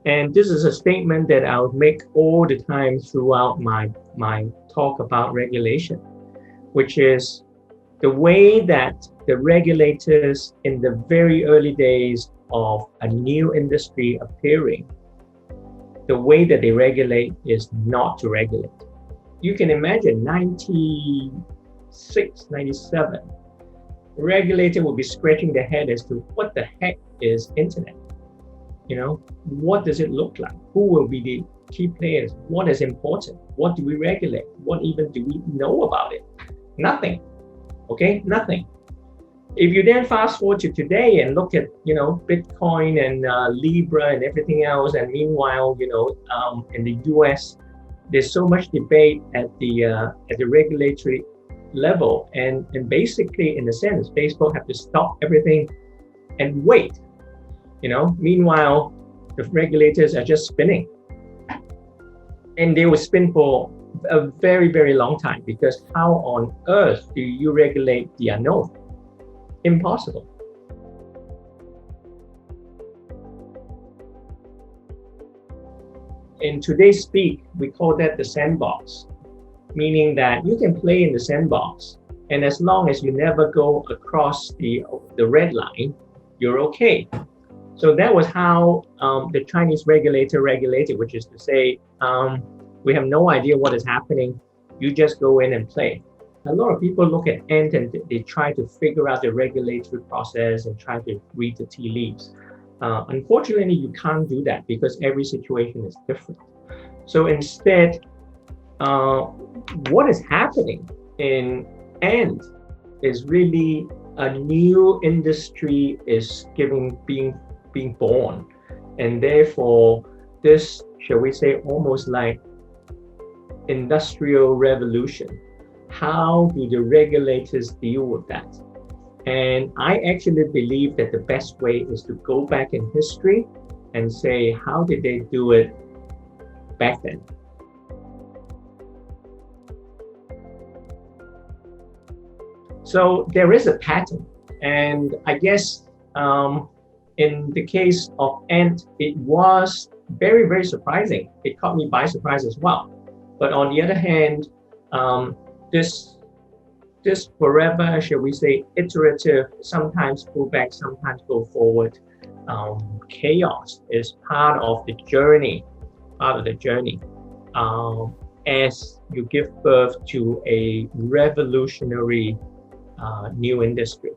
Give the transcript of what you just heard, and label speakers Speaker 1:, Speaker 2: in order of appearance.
Speaker 1: And this is a statement that I'll make all the time throughout my talk about regulation, which is the way that the regulators in the very early days of a new industry appearing, the way that they regulate is not to regulate. You can imagine 96, 97, the regulator will be scratching their head as to what the heck is internet? What does it look like? Who will be the key players? What is important? What do we regulate? What even do we know about it? Nothing. Okay, nothing. If you then fast forward to today and look at, Bitcoin and Libra and everything else, and meanwhile, in the US, there's so much debate at the regulatory level, and basically, in a sense, Facebook have to stop everything and wait. Meanwhile, the regulators are just spinning, and they will spin for a very, very long time, because how on earth do you regulate the unknown? Impossible. In today's speak, we call that the sandbox, meaning that you can play in the sandbox, and as long as you never go across the red line, you're okay. So that was how the Chinese regulator regulated, which is to say, we have no idea what is happening. You just go in and play. A lot of people look at Ant and they try to figure out the regulatory process and try to read the tea leaves. Unfortunately, you can't do that because every situation is different. So instead, what is happening in Ant is really a new industry is being born, and therefore this, shall we say, almost like industrial revolution. How do the regulators deal with that? And I actually believe that the best way is to go back in history and say, how did they do it back then? So there is a pattern, and I guess in the case of Ant, it was very, very surprising. It caught me by surprise as well. But on the other hand, this forever, shall we say, iterative, sometimes go back, sometimes go forward, chaos is part of the journey, as you give birth to a revolutionary new industry.